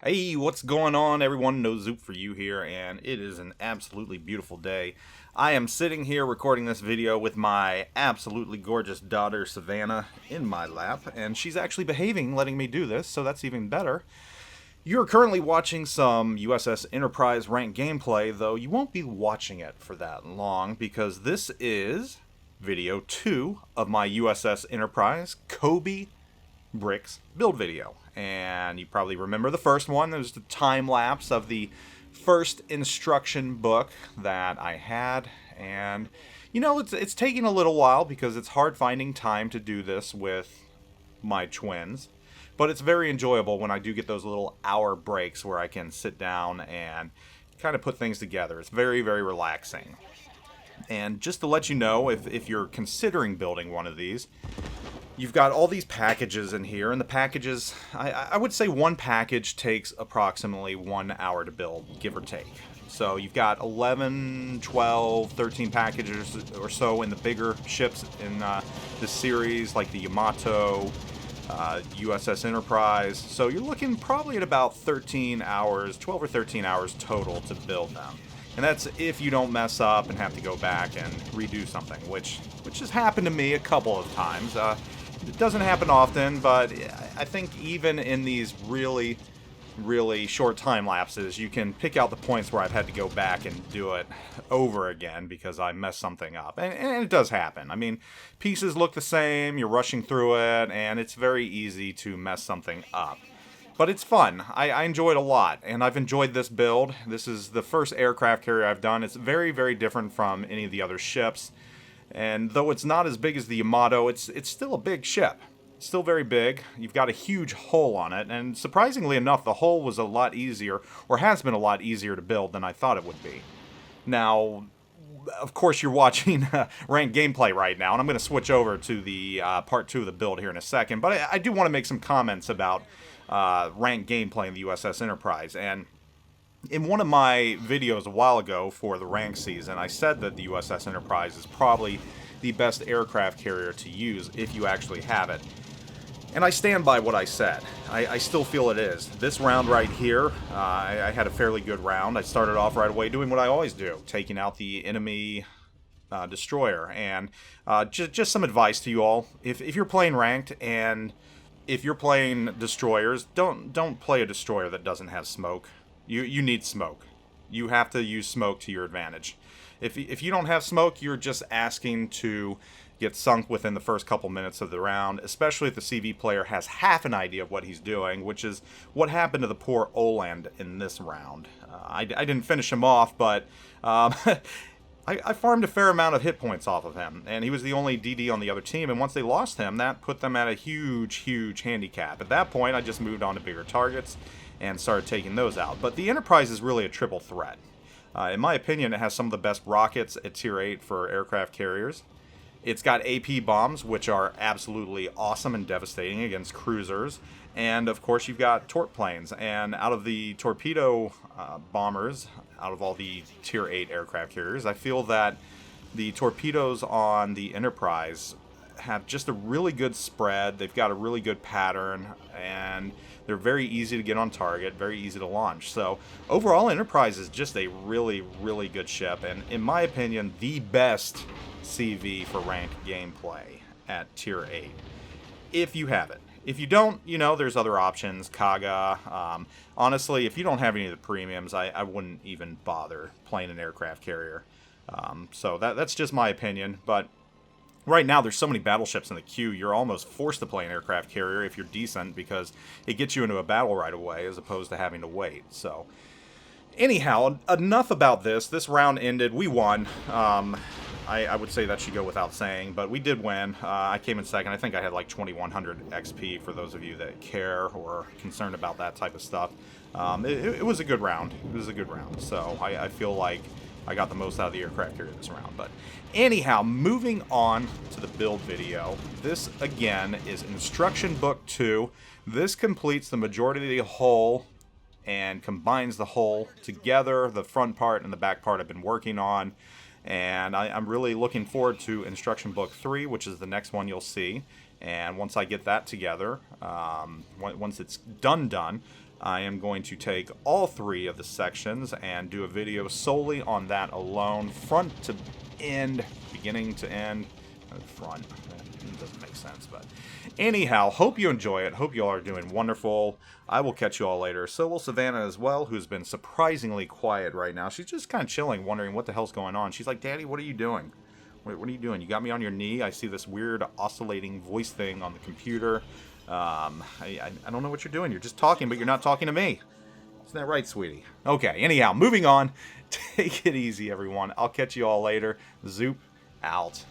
Hey, what's going on, everyone? NoZoupForYou here, and it is an absolutely beautiful day. I am sitting here recording this video with my absolutely gorgeous daughter, Savannah, in my lap, and she's actually behaving, letting me do this, so that's even better. You're currently watching some USS Enterprise ranked gameplay, though you won't be watching it for that long, because this is video 2 of my USS Enterprise Cobi Bricks build video. And you probably remember the first one. There's the time lapse of the first instruction book that I had, and you know, it's taking a little while because it's hard finding time to do this with my twins, but it's very enjoyable when I do get those little hour breaks where I can sit down and kind of put things together. It's very, very relaxing. And just to let you know, if you're considering building one of these, you've got all these packages in here, and the packages, I would say one package takes approximately 1 hour to build, give or take. So you've got 11, 12, 13 packages or so in the bigger ships in this series, like the Yamato, USS Enterprise. So you're looking probably at about 13 hours, 12 or 13 hours total to build them. And that's if you don't mess up and have to go back and redo something, which has happened to me a couple of times. It doesn't happen often, but I think even in these really, really short time lapses, you can pick out the points where I've had to go back and do it over again because I messed something up. And it does happen. I mean, pieces look the same, you're rushing through it, and it's very easy to mess something up. But it's fun. I enjoy it a lot, and I've enjoyed this build. This is the first aircraft carrier I've done. It's very, very different from any of the other ships. And though it's not as big as the Yamato, it's still a big ship. It's still very big. You've got a huge hull on it, and surprisingly enough, the hull was a lot easier, or has been a lot easier to build than I thought it would be. Now, of course, you're watching ranked gameplay right now, and I'm going to switch over to the part 2 of the build here in a second, but I do want to make some comments about ranked gameplay in the USS Enterprise. And in one of my videos a while ago for the rank season, I said that the USS Enterprise is probably the best aircraft carrier to use if you actually have it. And I stand by what I said. I still feel it is. This round right here, I had a fairly good round. I started off right away doing what I always do, taking out the enemy destroyer. And just some advice to you all. If you're playing ranked and if you're playing destroyers, don't play a destroyer that doesn't have smoke. You need smoke. You have to use smoke to your advantage. If you don't have smoke, you're just asking to get sunk within the first couple minutes of the round, especially if the CV player has half an idea of what he's doing, which is what happened to the poor Oland in this round. I didn't finish him off, but I farmed a fair amount of hit points off of him, and he was the only DD on the other team, and once they lost him, that put them at a huge, huge handicap. At that point, I just moved on to bigger targets and started taking those out. But the Enterprise is really a triple threat. In my opinion, it has some of the best rockets at Tier 8 for aircraft carriers. It's got AP bombs, which are absolutely awesome and devastating against cruisers. And, of course, you've got torp planes. And out of the torpedo bombers, out of all the Tier 8 aircraft carriers, I feel that the torpedoes on the Enterprise have just a really good spread. They've got a really good pattern, and they're very easy to get on target, very easy to launch. So overall, Enterprise is just a really, really good ship, and in my opinion, the best CV for ranked gameplay at Tier 8, if you have it. If you don't, you know, there's other options. Kaga. Honestly, if you don't have any of the premiums, I wouldn't even bother playing an aircraft carrier. So that's just my opinion, but right now, there's so many battleships in the queue, you're almost forced to play an aircraft carrier if you're decent, because it gets you into a battle right away as opposed to having to wait. So, anyhow, enough about this. This round ended. We won. I would say that should go without saying, but we did win. I came in second. I think I had like 2100 XP for those of you that care or concerned about that type of stuff. It was a good round. It was a good round. So, I feel like I got the most out of the aircraft carrier this round. But anyhow, moving on to the build video. This, again, is Instruction Book 2. This completes the majority of the hull and combines the hull together. The front part and the back part I've been working on. And I'm really looking forward to Instruction Book 3, which is the next one you'll see. And once I get that together, once it's done, I am going to take all 3 of the sections and do a video solely on that alone, front to end, beginning to end, front. It doesn't make sense, but anyhow, hope you enjoy it. Hope you all are doing wonderful. I will catch you all later. So will Savannah as well, who's been surprisingly quiet right now. She's just kind of chilling, wondering what the hell's going on. She's like, Daddy, what are you doing? What are you doing? You got me on your knee. I see this weird oscillating voice thing on the computer. I don't know what you're doing. You're just talking, but you're not talking to me. Isn't that right, sweetie? Okay, anyhow, moving on. Take it easy, everyone. I'll catch you all later. Zoop out.